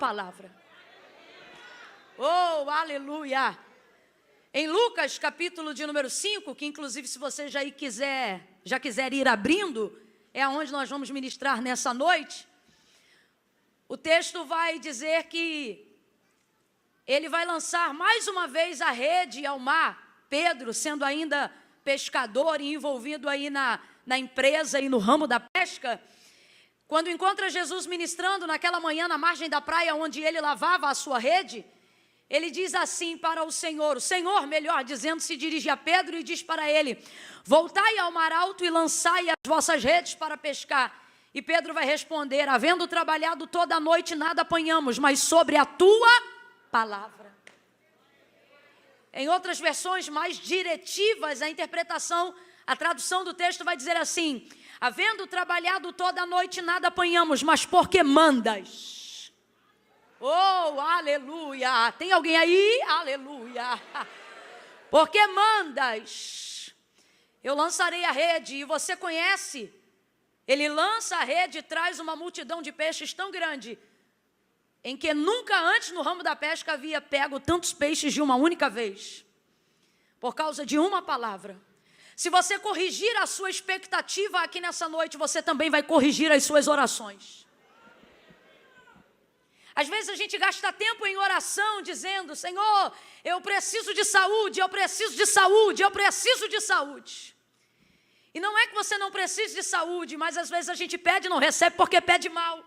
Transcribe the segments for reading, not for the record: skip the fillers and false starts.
palavra. Oh, aleluia! Em Lucas, capítulo de número 5, que inclusive se você já quiser ir abrindo, é aonde nós vamos ministrar nessa noite. O texto vai dizer que ele vai lançar mais uma vez a rede ao mar. Pedro, sendo ainda pescador e envolvido aí na empresa e no ramo da pesca, quando encontra Jesus ministrando naquela manhã na margem da praia onde ele lavava a sua rede, ele diz assim para o Senhor, melhor dizendo, se dirige a Pedro e diz para ele: voltai ao mar alto e lançai as vossas redes para pescar. E Pedro vai responder: havendo trabalhado toda a noite, nada apanhamos, mas sobre a tua palavra. Em outras versões mais diretivas, a tradução do texto vai dizer assim: havendo trabalhado toda a noite, nada apanhamos, mas porque mandas. Oh, aleluia! Tem alguém aí? Aleluia! Porque mandas, eu lançarei a rede. E você conhece, ele lança a rede e traz uma multidão de peixes tão grande, em que nunca antes no ramo da pesca havia pego tantos peixes de uma única vez, por causa de uma palavra. Se você corrigir a sua expectativa aqui nessa noite, você também vai corrigir as suas orações. Às vezes a gente gasta tempo em oração dizendo: Senhor, eu preciso de saúde, eu preciso de saúde, eu preciso de saúde. E não é que você não precise de saúde, mas às vezes a gente pede e não recebe porque pede mal.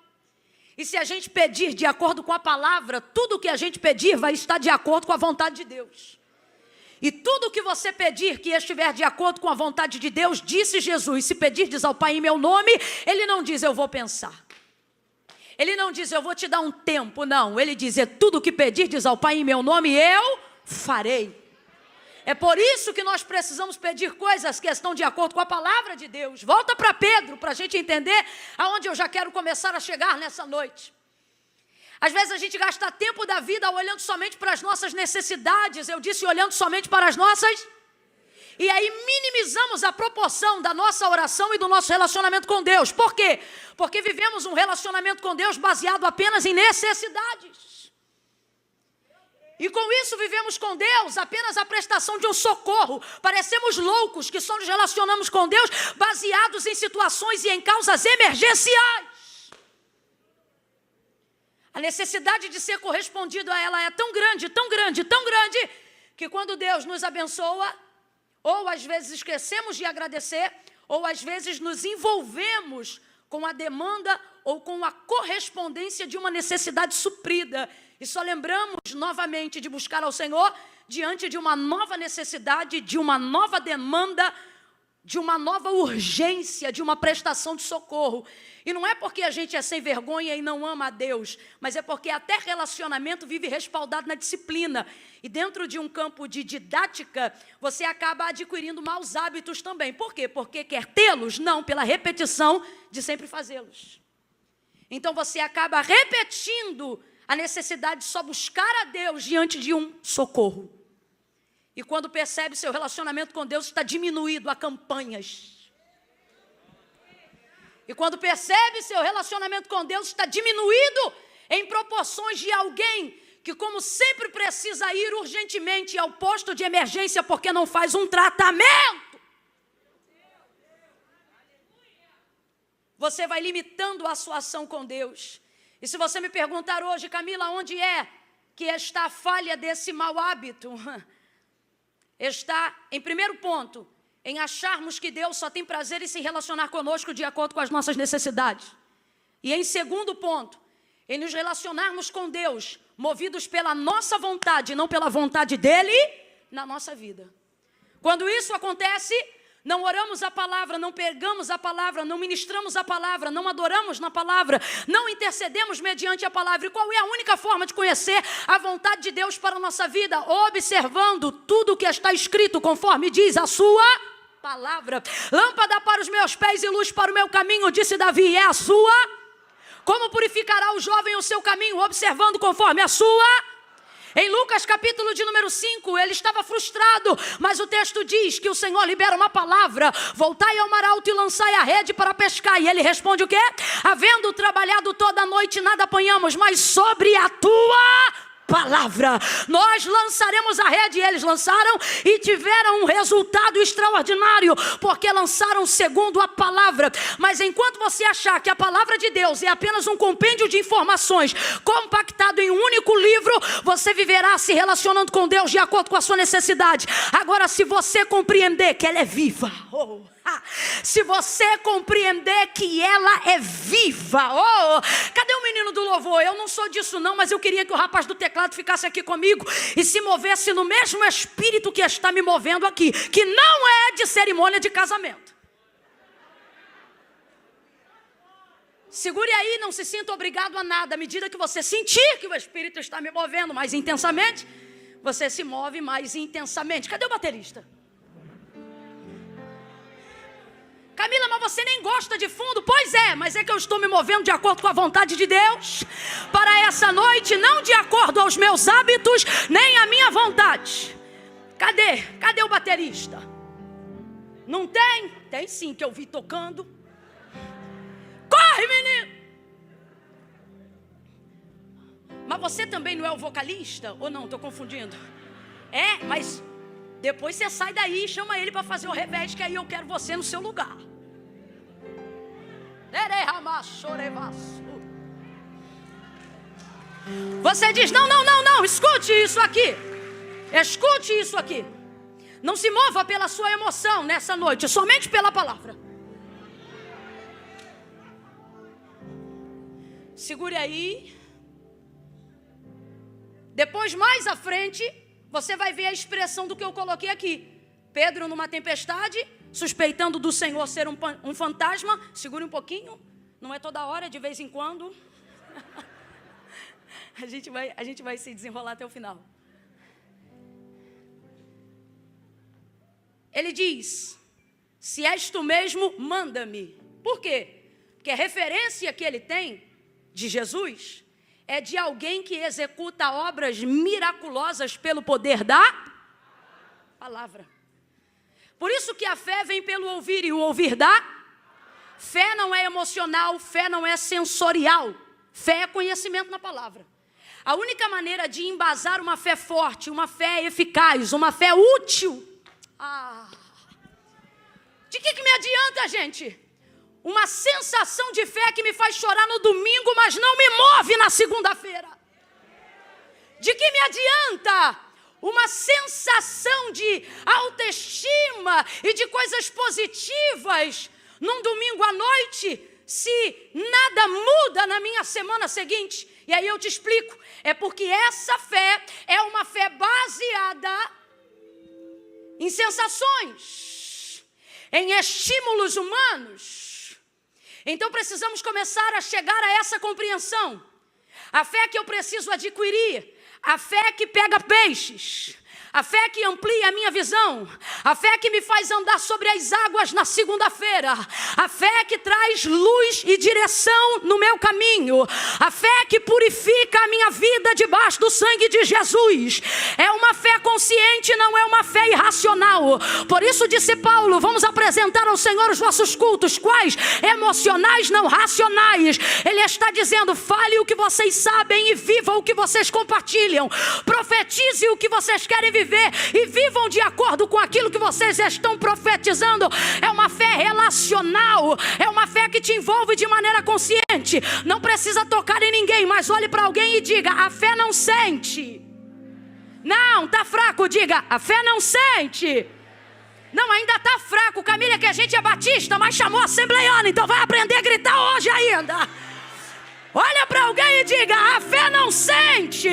E se a gente pedir de acordo com a palavra, tudo que a gente pedir vai estar de acordo com a vontade de Deus. E tudo que você pedir que estiver de acordo com a vontade de Deus, disse Jesus, se pedirdes ao Pai em meu nome, Ele não diz eu vou pensar. Ele não diz eu vou te dar um tempo, não. Ele diz tudo que pedirdes ao Pai em meu nome, eu farei. É por isso que nós precisamos pedir coisas que estão de acordo com a palavra de Deus. Volta para Pedro, para a gente entender aonde eu já quero começar a chegar nessa noite. Às vezes a gente gasta tempo da vida olhando somente para as nossas necessidades. Eu disse olhando somente para as nossas. E aí minimizamos a proporção da nossa oração e do nosso relacionamento com Deus. Por quê? Porque vivemos um relacionamento com Deus baseado apenas em necessidades. E com isso vivemos com Deus apenas a prestação de um socorro. Parecemos loucos que só nos relacionamos com Deus baseados em situações e em causas emergenciais. A necessidade de ser correspondido a ela é tão grande, tão grande, tão grande, que quando Deus nos abençoa, ou às vezes esquecemos de agradecer, ou às vezes nos envolvemos com a demanda ou com a correspondência de uma necessidade suprida. E só lembramos novamente de buscar ao Senhor diante de uma nova necessidade, de uma nova demanda, de uma nova urgência, de uma prestação de socorro. E não é porque a gente é sem vergonha e não ama a Deus, mas é porque até relacionamento vive respaldado na disciplina. E dentro de um campo de didática, você acaba adquirindo maus hábitos também. Por quê? Porque quer tê-los? Não, pela repetição de sempre fazê-los. Então você acaba repetindo a necessidade de só buscar a Deus diante de um socorro. E quando percebe, seu relacionamento com Deus está diminuído a campanhas. E quando percebe, seu relacionamento com Deus está diminuído em proporções de alguém que, como sempre, precisa ir urgentemente ao posto de emergência porque não faz um tratamento. Você vai limitando a sua ação com Deus. E se você me perguntar hoje, Camila, onde é que está a falha desse mau hábito? Está, em primeiro ponto, em acharmos que Deus só tem prazer em se relacionar conosco de acordo com as nossas necessidades. E em segundo ponto, em nos relacionarmos com Deus, movidos pela nossa vontade, não pela vontade dEle na nossa vida. Quando isso acontece, não oramos a palavra, não pregamos a palavra, não ministramos a palavra, não adoramos na palavra, não intercedemos mediante a palavra. E qual é a única forma de conhecer a vontade de Deus para a nossa vida? Observando tudo o que está escrito, conforme diz a sua palavra. Lâmpada para os meus pés e luz para o meu caminho, disse Davi, é a sua. Como purificará o jovem o seu caminho? Observando conforme a sua. Em Lucas capítulo de número 5, ele estava frustrado, mas o texto diz que o Senhor libera uma palavra: voltai ao mar alto e lançai a rede para pescar. E ele responde o quê? Havendo trabalhado toda a noite, nada apanhamos, mas sobre a tua palavra nós lançaremos a rede. E eles lançaram e tiveram um resultado extraordinário, porque lançaram segundo a palavra. Mas enquanto você achar que a palavra de Deus é apenas um compêndio de informações compactado em um único livro, você viverá se relacionando com Deus de acordo com a sua necessidade. Agora, se você compreender que ela é viva, se você compreender que ela é viva, cadê o menino do louvor? Eu não sou disso não, mas eu queria que o rapaz do teclado ficasse aqui comigo e se movesse no mesmo espírito que está me movendo aqui, que não é de cerimônia de casamento. Segure aí, não se sinta obrigado a nada. À medida que você sentir que o espírito está me movendo mais intensamente, você se move mais intensamente. Cadê o baterista? Camila, mas você nem gosta de fundo? Pois é, mas é que eu estou me movendo de acordo com a vontade de Deus para essa noite, não de acordo aos meus hábitos, nem à minha vontade. Cadê o baterista? Não tem? Tem sim, que eu vi tocando. Corre, menino! Mas você também não é o vocalista? Ou não, estou confundindo? É, mas depois você sai daí e chama ele para fazer o revés, que aí eu quero você no seu lugar. Você diz, não, escute isso aqui. Escute isso aqui. Não se mova pela sua emoção nessa noite, somente pela palavra. Segure aí. Depois, mais à frente, você vai ver a expressão do que eu coloquei aqui. Pedro numa tempestade, suspeitando do Senhor ser um fantasma. Segure um pouquinho, não é toda hora, de vez em quando. A gente vai se desenrolar até o final. Ele diz, se és tu mesmo, manda-me. Por quê? Porque a referência que ele tem de Jesus é de alguém que executa obras miraculosas pelo poder da palavra. Por isso que a fé vem pelo ouvir, e o ouvir da fé não é emocional, fé não é sensorial. Fé é conhecimento na palavra. A única maneira de embasar uma fé forte, uma fé eficaz, uma fé útil, de que me adianta, gente? Uma sensação de fé que me faz chorar no domingo, mas não me move na segunda-feira. De que me adianta uma sensação de autoestima e de coisas positivas num domingo à noite, se nada muda na minha semana seguinte? E aí eu te explico. É porque essa fé é uma fé baseada em sensações, em estímulos humanos. Então precisamos começar a chegar a essa compreensão. A fé que eu preciso adquirir, a fé que pega peixes, a fé que amplia a minha visão, a fé que me faz andar sobre as águas na segunda-feira, a fé que traz luz e direção no meu caminho, a fé que purifica a minha vida debaixo do sangue de Jesus. É uma fé consciente, não é uma fé irracional. Por isso disse Paulo, vamos apresentar ao Senhor os vossos cultos. Quais? Emocionais, não racionais. Ele está dizendo, fale o que vocês sabem e vivam o que vocês compartilham. Profetize o que vocês querem viver e vivam de acordo com aquilo que vocês estão profetizando. É uma fé relacional, é uma fé que te envolve de maneira consciente. Não precisa tocar em ninguém, mas olhe para alguém e diga, a fé não sente. Não, tá fraco, diga, a fé não sente. Não, ainda tá fraco, Camila, que a gente é batista, mas chamou assembleiana, então vai aprender a gritar hoje ainda. Olha para alguém e diga, a fé não sente.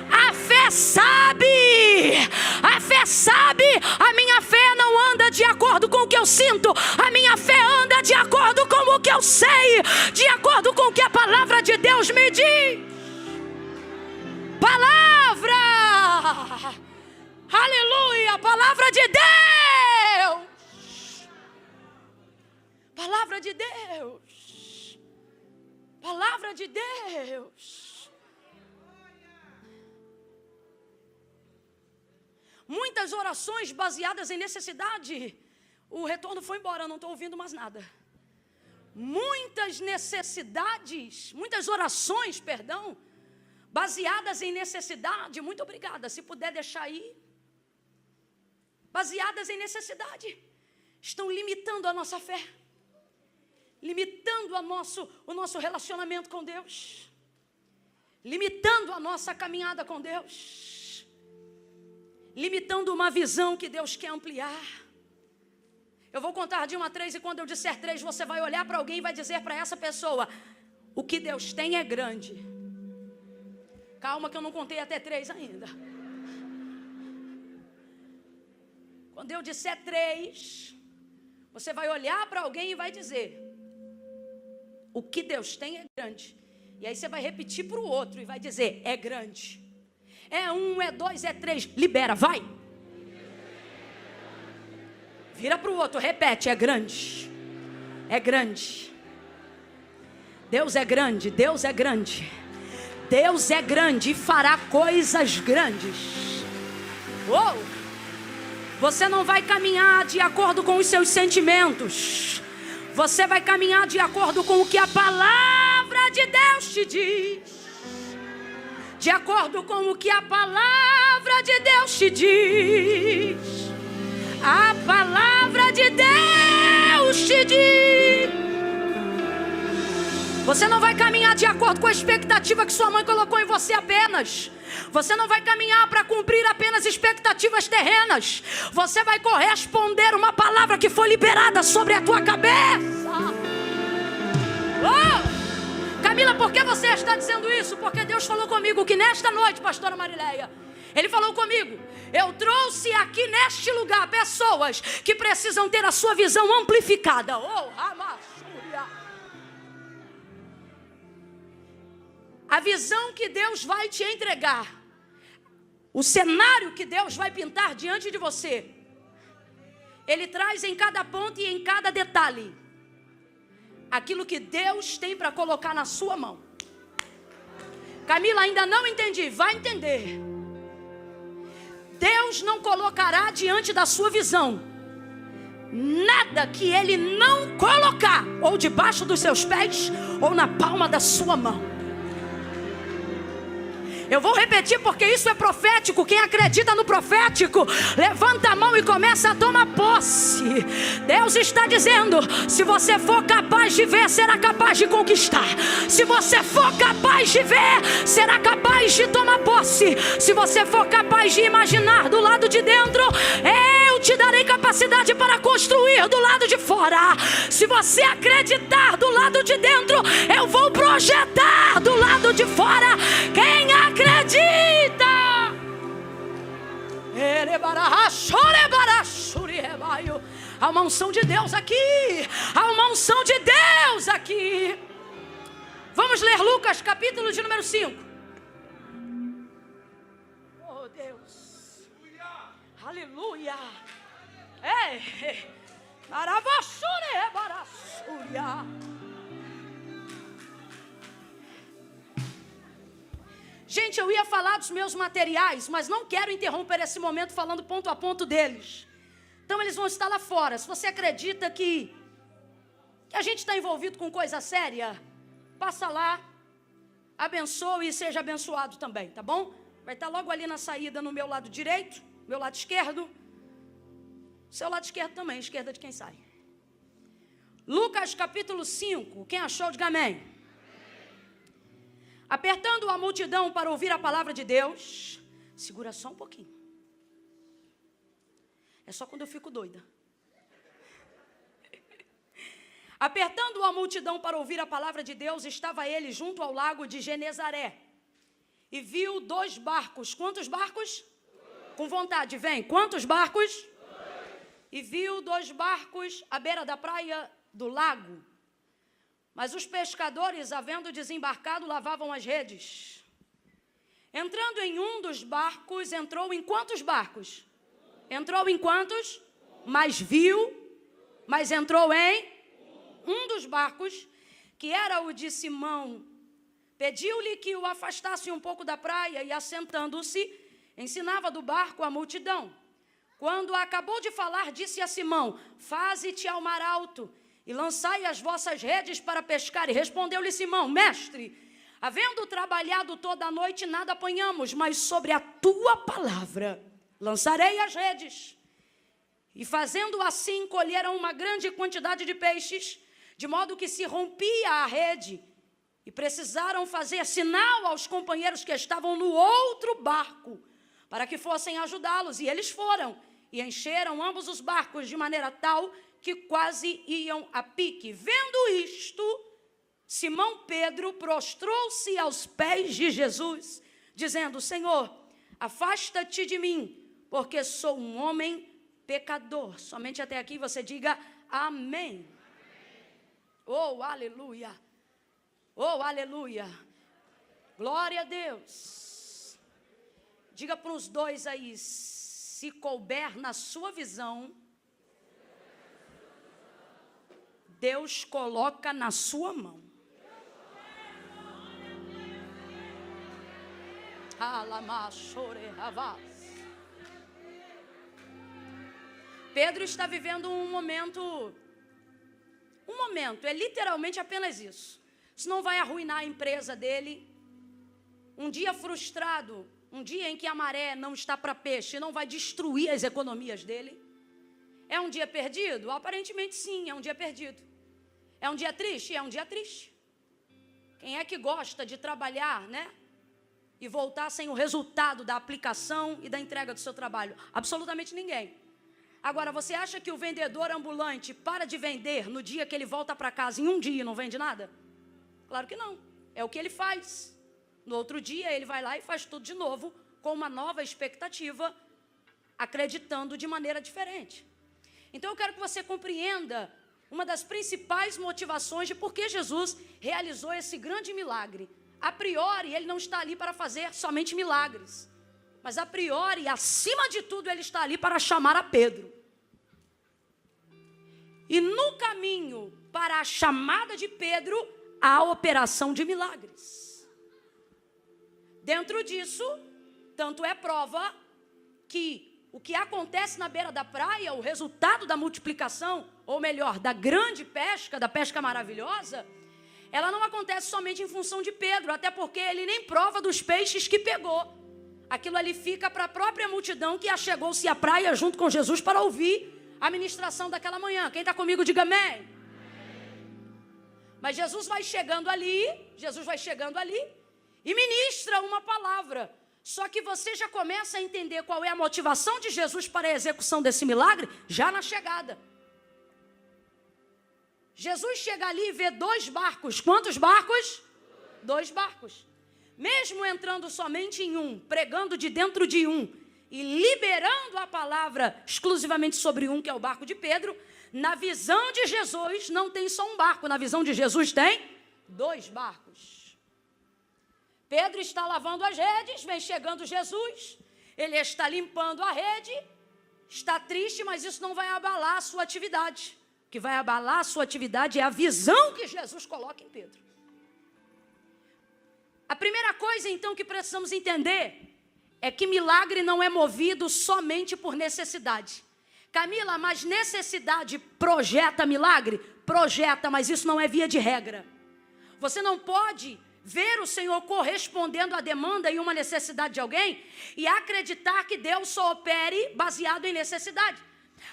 A fé sabe, a minha fé não anda de acordo com o que eu sinto, a minha fé anda de acordo com o que eu sei, de acordo com o que a palavra de Deus me diz. Palavra, aleluia, palavra de Deus, palavra de Deus, palavra de Deus. muitas orações baseadas em necessidade. O retorno foi embora, não estou ouvindo mais nada. Muitas necessidades, muitas orações, perdão, baseadas em necessidade. Muito obrigada, se puder deixar aí. Baseadas em necessidade. Estão limitando a nossa fé. Limitando o nosso relacionamento com Deus. Limitando a nossa caminhada com Deus. Limitando uma visão que Deus quer ampliar. Eu vou contar de 1 a 3 e quando eu disser 3, você vai olhar para alguém e vai dizer para essa pessoa: o que Deus tem é grande. Calma que eu não contei até 3 ainda. Quando eu disser 3, você vai olhar para alguém e vai dizer: o que Deus tem é grande. E aí você vai repetir para o outro e vai dizer: é grande. É 1, é 2, é 3. Libera, vai. Vira para o outro, repete: é grande. É grande. Deus é grande, Deus é grande. Deus é grande e fará coisas grandes. Uou! Você não vai caminhar de acordo com os seus sentimentos. Você vai caminhar de acordo com o que a palavra de Deus te diz. De acordo com o que a palavra de Deus te diz. A palavra de Deus te diz. Você não vai caminhar de acordo com a expectativa que sua mãe colocou em você apenas. Você não vai caminhar para cumprir apenas expectativas terrenas. Você vai corresponder uma palavra que foi liberada sobre a tua cabeça. Oh! Camila, por que você está dizendo isso? Porque Deus falou comigo que nesta noite, pastora Marileia, Ele falou comigo: eu trouxe aqui neste lugar pessoas que precisam ter a sua visão amplificada. Oh, Ramassúria. A visão que Deus vai te entregar, o cenário que Deus vai pintar diante de você, Ele traz em cada ponto e em cada detalhe aquilo que Deus tem para colocar na sua mão. Camila, ainda não entendi. Vai entender. Deus não colocará diante da sua visão nada que Ele não colocar ou debaixo dos seus pés ou na palma da sua mão. Eu vou repetir porque isso é profético. Quem acredita no profético, levanta a mão e começa a tomar posse. Deus está dizendo: se você for capaz de ver, será capaz de conquistar. Se você for capaz de ver, será capaz de tomar posse. Se você for capaz de imaginar do lado de dentro, eu te darei capacidade para construir do lado de fora. Se você acreditar do lado de dentro, eu vou projetar do lado de fora. Quem acredita? Há uma unção de Deus aqui. Há uma unção de Deus aqui. Vamos ler Lucas, capítulo de número 5. Oh Deus. Aleluia. Ei. Maravassure barassuria. Gente, eu ia falar dos meus materiais, mas não quero interromper esse momento falando ponto a ponto deles. Então eles vão estar lá fora. Se você acredita que a gente está envolvido com coisa séria, passa lá, abençoe e seja abençoado também, tá bom? Vai estar logo ali na saída no meu lado direito, meu lado esquerdo. Seu lado esquerdo também, esquerda de quem sai. Lucas capítulo 5, quem achou, diga amém. Apertando a multidão para ouvir a palavra de Deus. Segura só um pouquinho. É só quando eu fico doida. Apertando a multidão para ouvir a palavra de Deus, estava ele junto ao lago de Genezaré. E viu 2 barcos. Quantos barcos? 2. Com vontade, vem. Quantos barcos? 2. E viu 2 barcos à beira da praia do lago. Mas os pescadores, havendo desembarcado, lavavam as redes. Entrando em um dos barcos, entrou em quantos barcos? Entrou em quantos? Mas entrou em um dos barcos, que era o de Simão. Pediu-lhe que o afastasse um pouco da praia e, assentando-se, ensinava do barco a multidão. Quando acabou de falar, disse a Simão: faze-te ao mar alto e lançai as vossas redes para pescar. E respondeu-lhe Simão: mestre, havendo trabalhado toda a noite, nada apanhamos, mas sobre a tua palavra lançarei as redes. E fazendo assim, colheram uma grande quantidade de peixes, de modo que se rompia a rede, e precisaram fazer sinal aos companheiros que estavam no outro barco, para que fossem ajudá-los. E eles foram, e encheram ambos os barcos, de maneira tal que quase iam a pique. Vendo isto, Simão Pedro prostrou-se aos pés de Jesus, dizendo: Senhor, afasta-te de mim, porque sou um homem pecador. Somente até aqui você diga amém. Oh, aleluia. Oh, aleluia. Glória a Deus. Diga para os dois aí: se couber na sua visão, Deus coloca na sua mão. Pedro está vivendo um momento, é literalmente apenas isso. Isso não vai arruinar a empresa dele. Um dia frustrado, um dia em que a maré não está para peixe, não vai destruir as economias dele. É um dia perdido? Aparentemente sim, é um dia perdido. É um dia triste? É um dia triste. Quem é que gosta de trabalhar, né? E voltar sem o resultado da aplicação e da entrega do seu trabalho? Absolutamente ninguém. Agora, você acha que o vendedor ambulante para de vender no dia que ele volta para casa, em um dia, não vende nada? Claro que não. É o que ele faz. No outro dia, ele vai lá e faz tudo de novo, com uma nova expectativa, acreditando de maneira diferente. Então, eu quero que você compreenda uma das principais motivações de por que Jesus realizou esse grande milagre. A priori, ele não está ali para fazer somente milagres, mas a priori, acima de tudo, ele está ali para chamar a Pedro. E no caminho para a chamada de Pedro, há a operação de milagres. Dentro disso, tanto é prova que o que acontece na beira da praia, o resultado da multiplicação, ou melhor, da grande pesca, da pesca maravilhosa, ela não acontece somente em função de Pedro, até porque ele nem prova dos peixes que pegou. Aquilo ali fica para a própria multidão que achegou-se à praia junto com Jesus para ouvir a ministração daquela manhã. Quem está comigo, diga amém. Mas Jesus vai chegando ali e ministra uma palavra. Só que você já começa a entender qual é a motivação de Jesus para a execução desse milagre, já na chegada. Jesus chega ali e vê 2 barcos. Quantos barcos? 2 barcos. Mesmo entrando somente em um, pregando de dentro de um e liberando a palavra exclusivamente sobre um, que é o barco de Pedro, na visão de Jesus não tem só um barco, na visão de Jesus tem 2 barcos. Pedro está lavando as redes, vem chegando Jesus, ele está limpando a rede, está triste, mas isso não vai abalar a sua atividade. O que vai abalar a sua atividade é a visão que Jesus coloca em Pedro. A primeira coisa, então, que precisamos entender é que milagre não é movido somente por necessidade. Camila, mas necessidade projeta milagre? Projeta, mas isso não é via de regra. Você não pode ver o Senhor correspondendo à demanda e uma necessidade de alguém e acreditar que Deus só opere baseado em necessidade.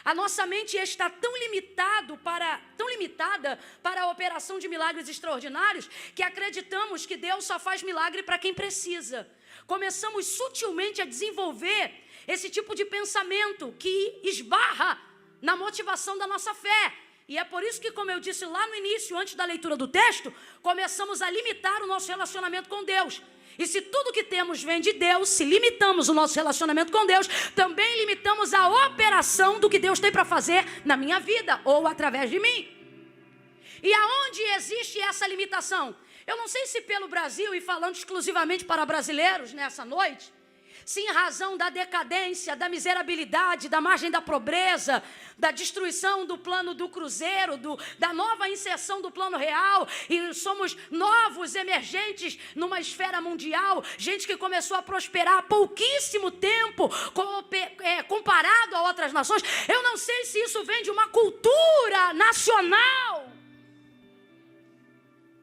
A nossa mente está tão limitada para a operação de milagres extraordinários que acreditamos que Deus só faz milagre para quem precisa. Começamos sutilmente a desenvolver esse tipo de pensamento que esbarra na motivação da nossa fé. E é por isso que, como eu disse lá no início, antes da leitura do texto, começamos a limitar o nosso relacionamento com Deus. E se tudo que temos vem de Deus, se limitamos o nosso relacionamento com Deus, também limitamos a operação do que Deus tem para fazer na minha vida ou através de mim. E aonde existe essa limitação? Eu não sei se pelo Brasil, e falando exclusivamente para brasileiros nessa noite, Se em razão da decadência, da miserabilidade, da margem da pobreza, da destruição do plano do cruzeiro, da nova inserção do plano real, e somos novos emergentes numa esfera mundial, gente que começou a prosperar há pouquíssimo tempo, comparado a outras nações. Eu não sei se isso vem de uma cultura nacional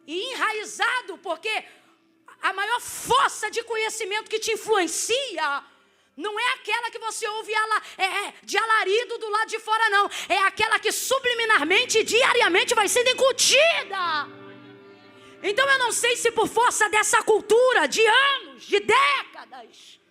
e enraizado, porque a maior força de conhecimento que te influencia não é aquela que você ouve de alarido do lado de fora, não. É aquela que subliminarmente e diariamente vai sendo incutida. Então eu não sei se por força dessa cultura de anos, de décadas,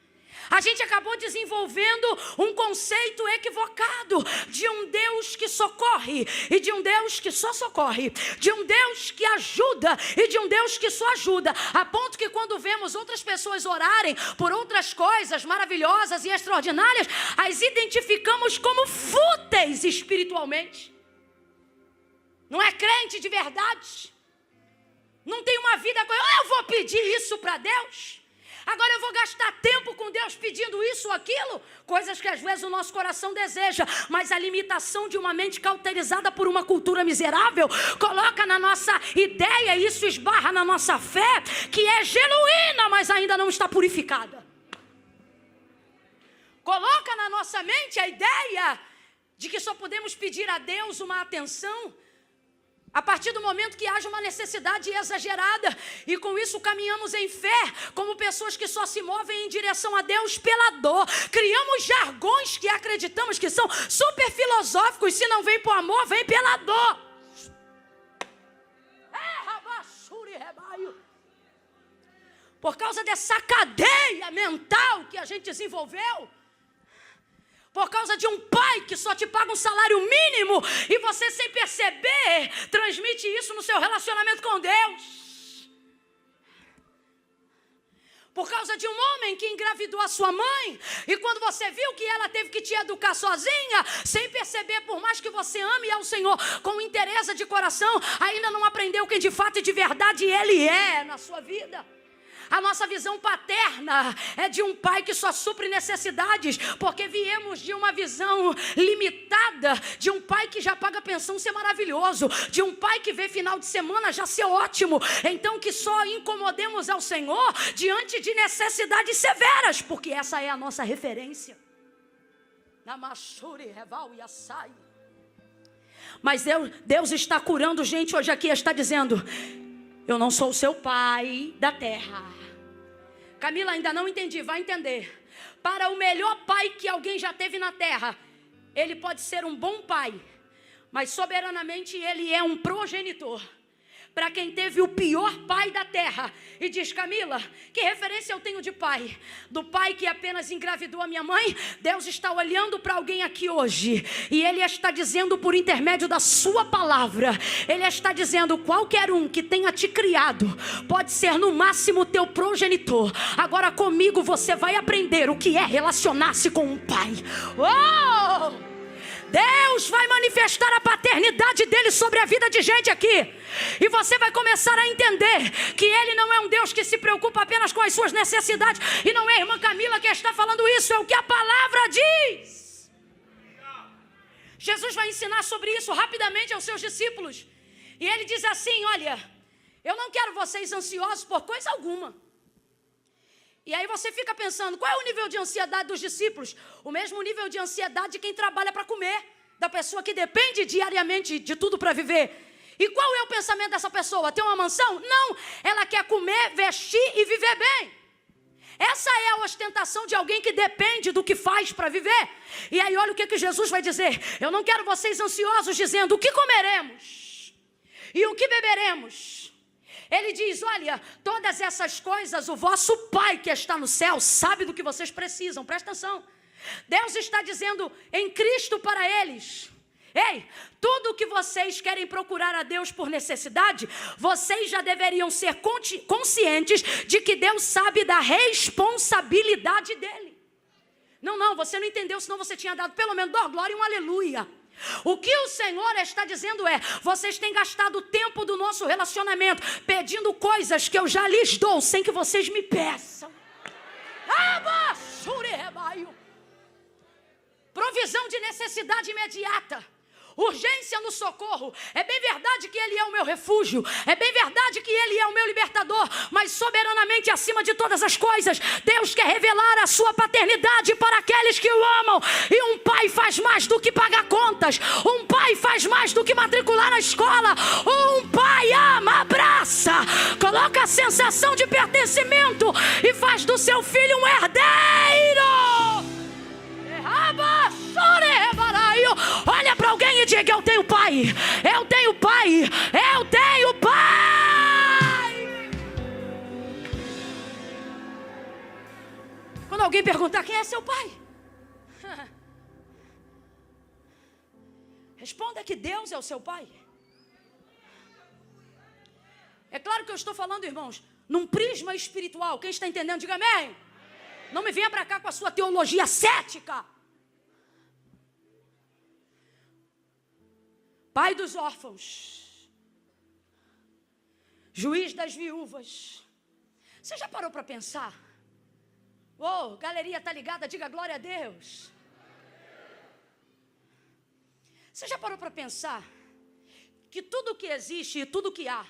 a gente acabou desenvolvendo um conceito equivocado de um Deus que socorre e de um Deus que só socorre, de um Deus que ajuda e de um Deus que só ajuda, a ponto que quando vemos outras pessoas orarem por outras coisas maravilhosas e extraordinárias, as identificamos como fúteis espiritualmente. Não é crente de verdade, não tem uma vida, eu vou pedir isso para Deus. Agora eu vou gastar tempo com Deus pedindo isso ou aquilo, coisas que às vezes o nosso coração deseja, mas a limitação de uma mente cauterizada por uma cultura miserável coloca na nossa ideia, e isso esbarra na nossa fé, que é genuína, mas ainda não está purificada. Coloca na nossa mente a ideia de que só podemos pedir a Deus uma atenção a partir do momento que haja uma necessidade exagerada, e com isso caminhamos em fé, como pessoas que só se movem em direção a Deus pela dor. Criamos jargões que acreditamos que são super filosóficos. Se não vem por amor, vem pela dor. Por causa dessa cadeia mental que a gente desenvolveu, por causa de um pai que só te paga um salário mínimo e você, sem perceber, transmite isso no seu relacionamento com Deus. Por causa de um homem que engravidou a sua mãe e quando você viu que ela teve que te educar sozinha, sem perceber, por mais que você ame ao Senhor com interesse de coração, ainda não aprendeu quem de fato e de verdade Ele é na sua vida. A nossa visão paterna é de um pai que só supre necessidades, porque viemos de uma visão limitada, de um pai que já paga pensão ser maravilhoso, de um pai que vê final de semana já ser ótimo, então que só incomodemos ao Senhor diante de necessidades severas, porque essa é a nossa referência. Mas Deus está curando gente hoje aqui, está dizendo: eu não sou o seu pai da terra. Camila, ainda não entendi, vai entender. Para o melhor pai que alguém já teve na terra, ele pode ser um bom pai, mas soberanamente ele é um progenitor. Para quem teve o pior pai da terra e diz: Camila, que referência eu tenho de pai? Do pai que apenas engravidou a minha mãe? Deus está olhando para alguém aqui hoje e Ele está dizendo por intermédio da sua palavra, Ele está dizendo: qualquer um que tenha te criado pode ser no máximo teu progenitor. Agora comigo você vai aprender o que é relacionar-se com um pai. Oh! Deus vai manifestar a paternidade dele sobre a vida de gente aqui. E você vai começar a entender que ele não é um Deus que se preocupa apenas com as suas necessidades. E não é a irmã Camila que está falando isso, é o que a palavra diz. Jesus vai ensinar sobre isso rapidamente aos seus discípulos. E ele diz assim: olha, eu não quero vocês ansiosos por coisa alguma. E aí você fica pensando, qual é o nível de ansiedade dos discípulos? O mesmo nível de ansiedade de quem trabalha para comer, da pessoa que depende diariamente de tudo para viver. E qual é o pensamento dessa pessoa? Ter uma mansão? Não, ela quer comer, vestir e viver bem. Essa é a ostentação de alguém que depende do que faz para viver. E aí olha o que Jesus vai dizer: eu não quero vocês ansiosos dizendo o que comeremos e o que beberemos. Ele diz: olha, todas essas coisas o vosso Pai que está no céu sabe do que vocês precisam. Presta atenção. Deus está dizendo em Cristo para eles: ei, tudo o que vocês querem procurar a Deus por necessidade, vocês já deveriam ser conscientes de que Deus sabe da responsabilidade dele. Não, você não entendeu, senão você tinha dado pelo menos glória e um aleluia. O que o Senhor está dizendo é: vocês têm gastado o tempo do nosso relacionamento pedindo coisas que eu já lhes dou sem que vocês me peçam. Vamos! necessidade imediata, urgência no socorro. É bem verdade que Ele é o meu refúgio, é bem verdade que Ele é o meu libertador, mas soberanamente acima de todas as coisas, Deus quer revelar a sua paternidade para aqueles que o amam. E um pai faz mais do que pagar contas, um pai faz mais do que matricular na escola. Um pai ama, abraça, coloca a sensação de pertencimento e faz do seu filho um herdeiro. Olha para alguém e diga: eu tenho pai, eu tenho pai, eu tenho pai. Quando alguém perguntar quem é seu pai, responda que Deus é o seu pai. É claro que eu estou falando, irmãos, num prisma espiritual. Quem está entendendo, diga amém. Não me venha para cá com a sua teologia cética. Pai dos órfãos, juiz das viúvas. Você já parou para pensar? Oh, galeria tá ligada, diga glória a Deus. Você já parou para pensar que tudo que existe e tudo que há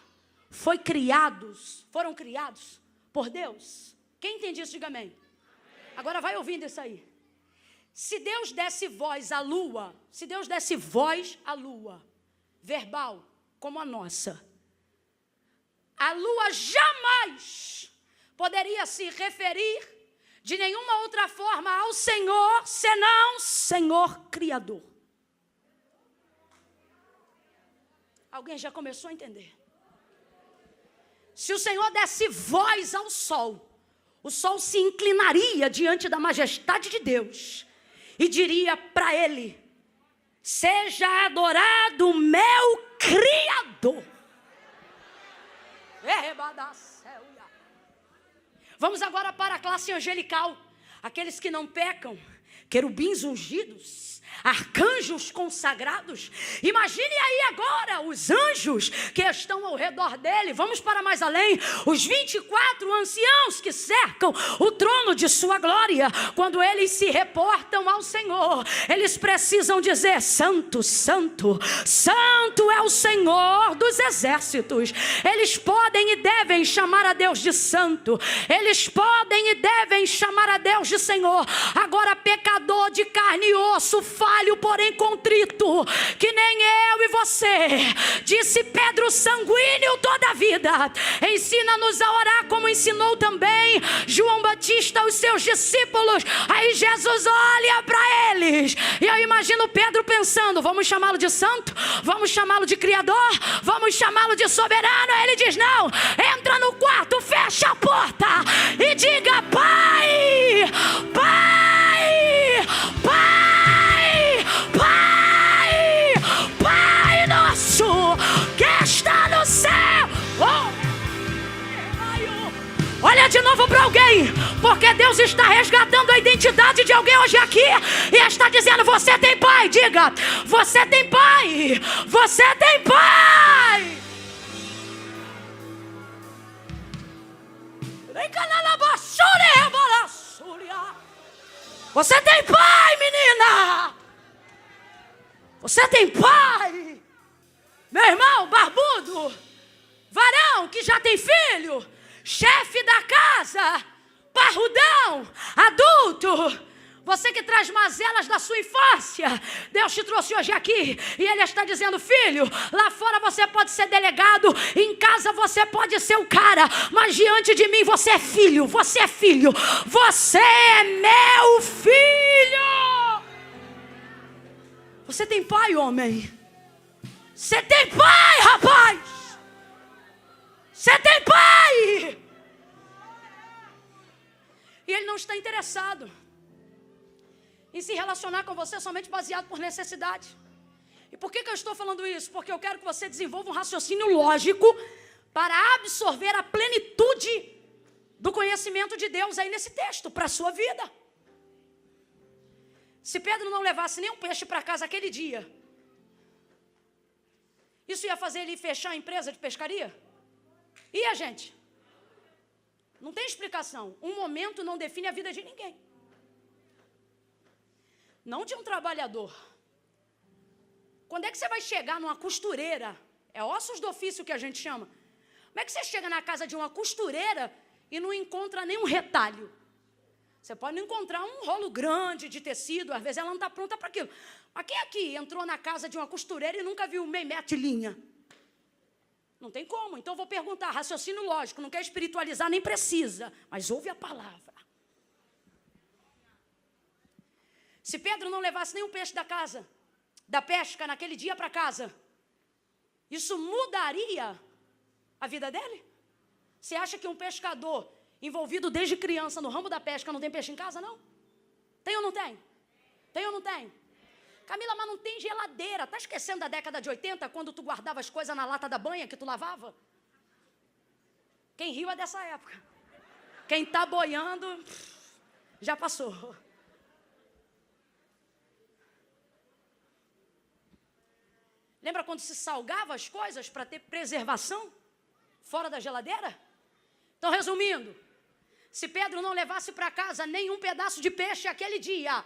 foram criados por Deus? Quem entende isso, diga amém. Agora vai ouvindo isso aí. Se Deus desse voz à lua, verbal como a nossa, a lua jamais poderia se referir de nenhuma outra forma ao Senhor, senão Senhor Criador. Alguém já começou a entender? Se o Senhor desse voz ao sol, o sol se inclinaria diante da majestade de Deus e diria para ele: seja adorado meu Criador. Vamos agora para a classe angelical. Aqueles que não pecam, querubins ungidos, arcanjos consagrados. Imagine aí agora os anjos que estão ao redor dele. Vamos para mais além. Os 24 anciãos que cercam o trono de sua glória. Quando eles se reportam ao Senhor, eles precisam dizer: santo, santo, santo é o Senhor dos exércitos. Eles podem e devem chamar a Deus de santo. Eles podem e devem chamar a Deus de Senhor. Agora, pecador de carne e osso, falho, porém contrito, que nem eu e você, disse Pedro, sanguíneo toda a vida, ensina-nos a orar como ensinou também João Batista aos seus discípulos. Aí Jesus olha para eles e eu imagino Pedro pensando: vamos chamá-lo de santo? Vamos chamá-lo de criador? Vamos chamá-lo de soberano? Aí ele diz: não, entra no quarto, fecha a porta e diga: Pai, Pai, Pai, Pai, Pai nosso que está no céu. Olha de novo para alguém, porque Deus está resgatando a identidade de alguém hoje aqui e está dizendo: você tem pai. Diga: você tem pai, você tem pai. Você tem pai, menina. Você tem pai. Meu irmão barbudo, varão que já tem filho, chefe da casa, parrudão, adulto, você que traz mazelas da sua infância, Deus te trouxe hoje aqui e Ele está dizendo: filho, lá fora você pode ser delegado, em casa você pode ser o cara, mas diante de mim você é filho, você é filho, você é meu filho. Você tem pai, homem. Você tem pai, rapaz. Você tem pai. E Ele não está interessado em se relacionar com você somente baseado por necessidade. E por que eu estou falando isso? Porque eu quero que você desenvolva um raciocínio lógico para absorver a plenitude do conhecimento de Deus aí nesse texto, para a sua vida. Se Pedro não levasse nenhum peixe para casa aquele dia, isso ia fazer ele fechar a empresa de pescaria? Ia, gente? Não tem explicação. Um momento não define a vida de ninguém. Não de um trabalhador, Quando é que você vai chegar numa costureira? É ossos do ofício que a gente chama. Como é que você chega na casa de uma costureira e não encontra nenhum retalho? Você pode não encontrar um rolo grande de tecido, às vezes ela não está pronta para aquilo. Mas quem aqui entrou na casa de uma costureira e nunca viu meio metro de linha? Não tem como. Então eu vou perguntar, raciocínio lógico, não quer espiritualizar, nem precisa, mas ouve a palavra. Se Pedro não levasse nenhum peixe da pesca naquele dia para casa, isso mudaria a vida dele? Você acha que um pescador envolvido desde criança no ramo da pesca não tem peixe em casa, não? Tem ou não tem? Tem ou não tem? Camila, mas não tem geladeira. Tá esquecendo da década de 80, quando tu guardava as coisas na lata da banha que tu lavava? Quem riu é dessa época. Quem tá boiando, já passou. Lembra quando se salgava as coisas para ter preservação fora da geladeira? Então, resumindo, se Pedro não levasse para casa nenhum pedaço de peixe aquele dia,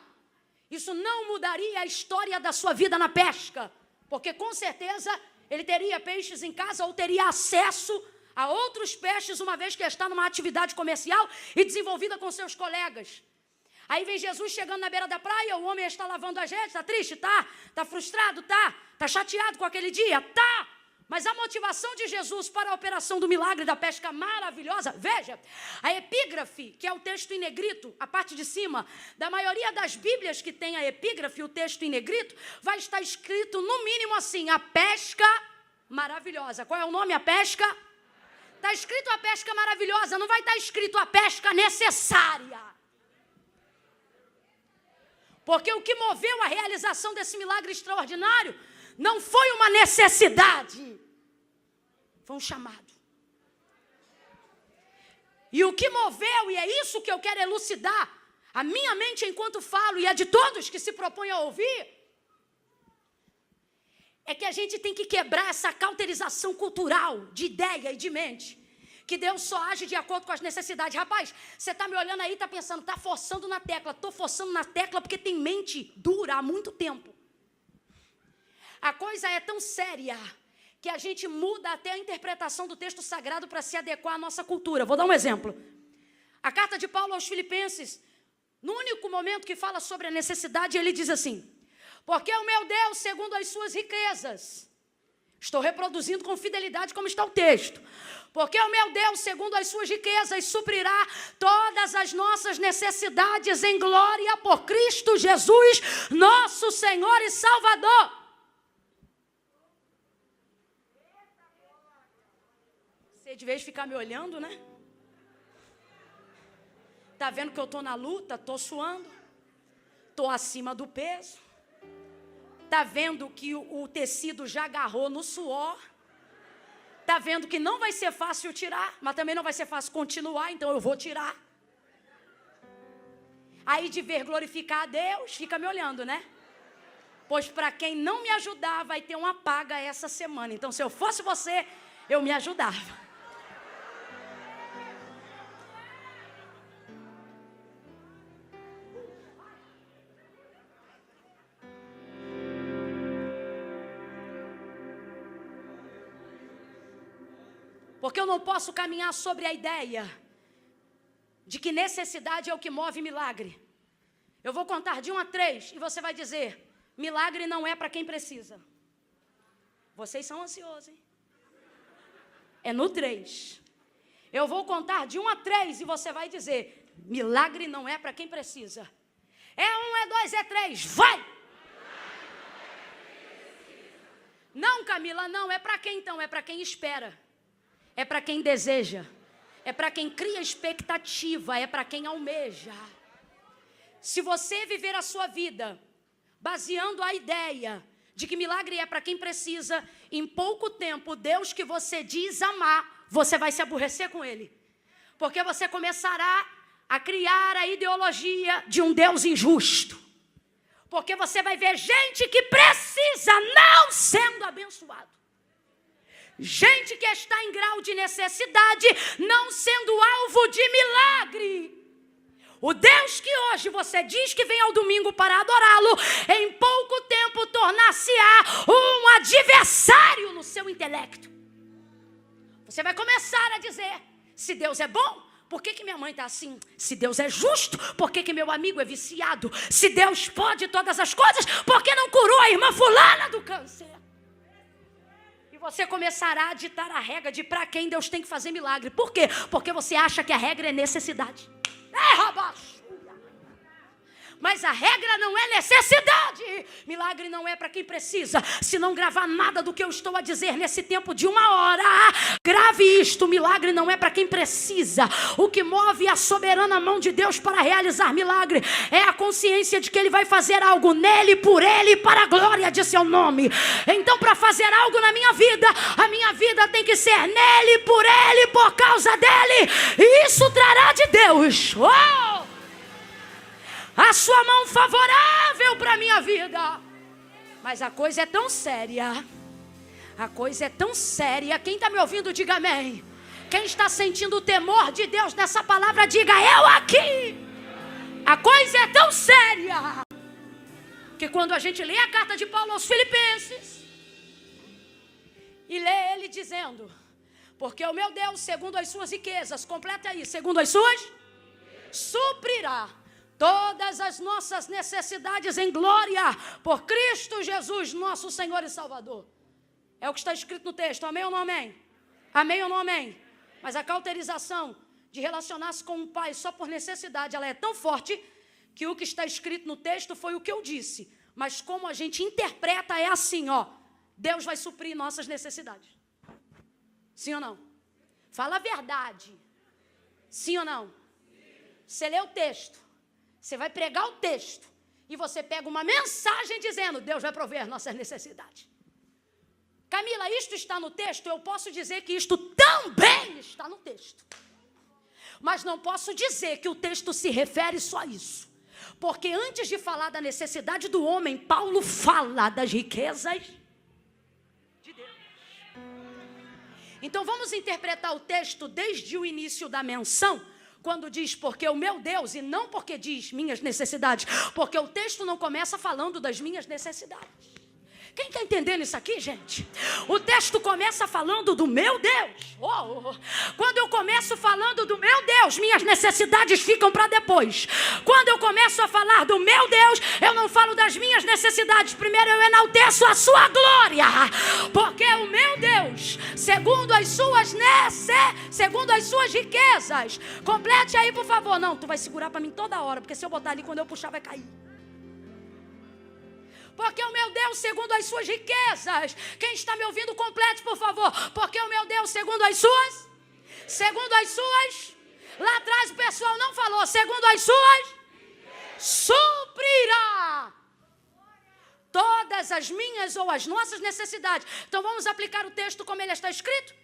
isso não mudaria a história da sua vida na pesca, porque com certeza ele teria peixes em casa ou teria acesso a outros peixes, uma vez que está numa atividade comercial e desenvolvida com seus colegas. Aí vem Jesus chegando na beira da praia, o homem está lavando as redes, está triste? Está frustrado? Está chateado com aquele dia? Tá! Mas a motivação de Jesus para a operação do milagre da pesca maravilhosa, veja, a epígrafe, que é o texto em negrito, a parte de cima, da maioria das Bíblias que tem a epígrafe, o texto em negrito, vai estar escrito no mínimo assim, a pesca maravilhosa. Qual é o nome? A pesca? Está escrito a pesca maravilhosa, não vai estar escrito a pesca necessária. Porque o que moveu a realização desse milagre extraordinário não foi uma necessidade, foi um chamado. E o que moveu, e é isso que eu quero elucidar, a minha mente enquanto falo e a de todos que se propõem a ouvir, é que a gente tem que quebrar essa cauterização cultural de ideia e de mente, que Deus só age de acordo com as necessidades. Rapaz, você está me olhando aí e está pensando, está forçando na tecla. Estou forçando na tecla porque tem mente dura há muito tempo. A coisa é tão séria que a gente muda até a interpretação do texto sagrado para se adequar à nossa cultura. Vou dar um exemplo. A carta de Paulo aos Filipenses, no único momento que fala sobre a necessidade, ele diz assim: porque o meu Deus, segundo as suas riquezas, estou reproduzindo com fidelidade como está o texto, porque o meu Deus, segundo as suas riquezas, suprirá todas as nossas necessidades em glória por Cristo Jesus, nosso Senhor e Salvador. Você, de vez de ficar me olhando, né? Tá vendo que eu tô na luta, tô suando, tô acima do peso. Tá vendo que o tecido já agarrou no suor. Tá vendo que não vai ser fácil tirar, mas também não vai ser fácil continuar, então eu vou tirar. Aí de ver glorificar a Deus, fica me olhando, né? Pois para quem não me ajudar, vai ter uma paga essa semana. Então se eu fosse você, eu me ajudava. Porque eu não posso caminhar sobre a ideia de que necessidade é o que move milagre. Eu vou contar de 1 a 3 e você vai dizer: milagre não é para quem precisa. Vocês são ansiosos, hein? É no 3. Eu vou contar de 1 a 3 e você vai dizer: milagre não é para quem precisa. É 1, é 2, é 3. Vai! Não, Camila, não. É para quem então? É para quem espera. É para quem deseja, é para quem cria expectativa, é para quem almeja. Se você viver a sua vida baseando a ideia de que milagre é para quem precisa, em pouco tempo, Deus que você diz amar, você vai se aborrecer com Ele. Porque você começará a criar a ideologia de um Deus injusto. Porque você vai ver gente que precisa não sendo abençoado. Gente que está em grau de necessidade, não sendo alvo de milagre. O Deus que hoje você diz que vem ao domingo para adorá-lo, em pouco tempo tornar-se-á um adversário no seu intelecto. Você vai começar a dizer, se Deus é bom, por que minha mãe está assim? Se Deus é justo, por que meu amigo é viciado? Se Deus pode todas as coisas, por que não curou a irmã fulana do câncer? E você começará a ditar a regra de para quem Deus tem que fazer milagre. Por quê? Porque você acha que a regra é necessidade. É, rapaz! Mas a regra não é necessidade. Milagre não é para quem precisa. Se não gravar nada do que eu estou a dizer nesse tempo de 1 hora, grave isto. Milagre não é para quem precisa. O que move a soberana mão de Deus para realizar milagre é a consciência de que Ele vai fazer algo nele, por Ele, para a glória de seu nome. Então, para fazer algo na minha vida, a minha vida tem que ser nele, por Ele, por causa dele. E isso trará de Deus a sua mão favorável para a minha vida. Mas a coisa é tão séria. A coisa é tão séria. Quem está me ouvindo, diga amém. Quem está sentindo o temor de Deus nessa palavra, diga eu aqui. A coisa é tão séria que quando a gente lê a carta de Paulo aos Filipenses e lê ele dizendo, porque o meu Deus, segundo as suas riquezas, completa aí, segundo as suas, suprirá todas as nossas necessidades em glória por Cristo Jesus, nosso Senhor e Salvador. É o que está escrito no texto, amém ou não amém? Amém ou não amém? Mas a cauterização de relacionar-se com um pai só por necessidade, ela é tão forte que o que está escrito no texto foi o que eu disse. Mas como a gente interpreta é assim, Deus vai suprir nossas necessidades. Sim ou não? Fala a verdade. Sim ou não? Você lê o texto. Você vai pregar o texto e você pega uma mensagem dizendo, Deus vai prover nossas necessidades. Camila, isto está no texto? Eu posso dizer que isto também está no texto. Mas não posso dizer que o texto se refere só a isso. Porque antes de falar da necessidade do homem, Paulo fala das riquezas de Deus. Então vamos interpretar o texto desde o início da menção, quando diz, porque o meu Deus, e não porque diz minhas necessidades, porque o texto não começa falando das minhas necessidades. Quem está entendendo isso aqui, gente? O texto começa falando do meu Deus. Quando eu começo falando do meu Deus, minhas necessidades ficam para depois. Quando eu começo a falar do meu Deus, eu não falo das minhas necessidades. Primeiro eu enalteço a sua glória. Porque o meu Deus, segundo as suas riquezas. Complete aí, por favor. Não, tu vai segurar para mim toda hora, porque se eu botar ali, quando eu puxar, vai cair. Porque o meu Deus, segundo as suas riquezas. Quem está me ouvindo, complete, por favor. Porque o meu Deus, segundo as suas. Lá atrás o pessoal não falou. Segundo as suas. Suprirá todas as minhas ou as nossas necessidades. Então vamos aplicar o texto como ele está escrito.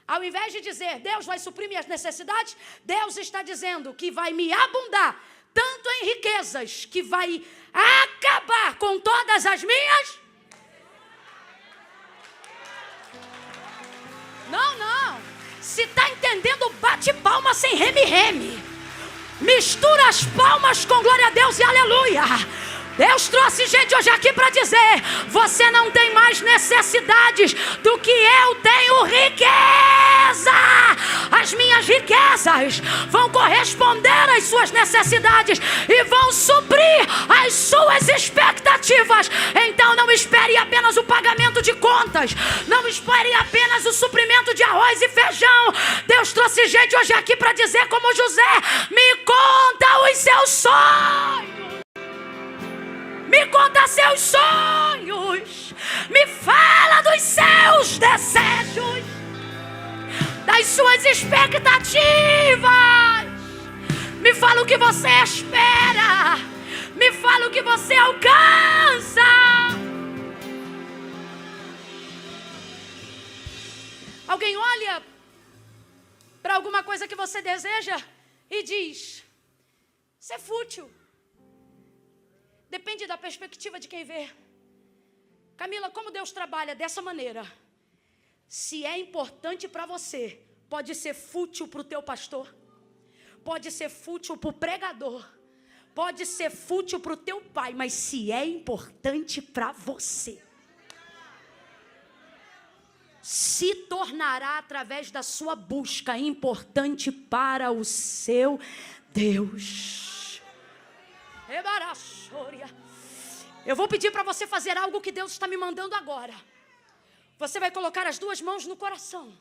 Ao invés de dizer, Deus vai suprir minhas necessidades, Deus está dizendo que vai me abundar tanto em riquezas, que vai acabar com todas as minhas. Não. Se está entendendo, bate palma sem reme-reme. Mistura as palmas com glória a Deus e aleluia. Deus trouxe gente hoje aqui para dizer, você não tem mais necessidades do que eu tenho riqueza. As minhas riquezas vão corresponder às suas necessidades e vão suprir as suas expectativas. Então não espere apenas o pagamento de contas, não espere apenas o suprimento de arroz e feijão. Deus trouxe gente hoje aqui para dizer como José, me conta os seus sonhos. Me conta seus sonhos. Me fala dos seus desejos, das suas expectativas. Me fala o que você espera. Me fala o que você alcança. Alguém olha para alguma coisa que você deseja e diz, isso é fútil. Depende da perspectiva de quem vê. Camila, como Deus trabalha dessa maneira? Se é importante para você, pode ser fútil para o teu pastor. pode ser fútil para o pregador, pode ser fútil para o teu pai, mas se é importante para você, se tornará através da sua busca importante para o seu Deus. Eu vou pedir para você fazer algo que Deus está me mandando agora. Você vai colocar as duas mãos no coração.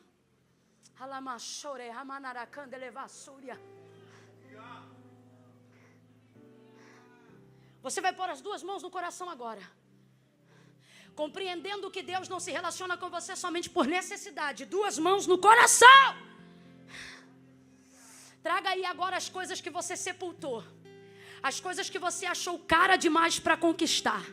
Você vai pôr as duas mãos no coração agora, compreendendo que Deus não se relaciona com você somente por necessidade. Duas mãos no coração. Traga aí agora as coisas que você sepultou, as coisas que você achou cara demais para conquistar.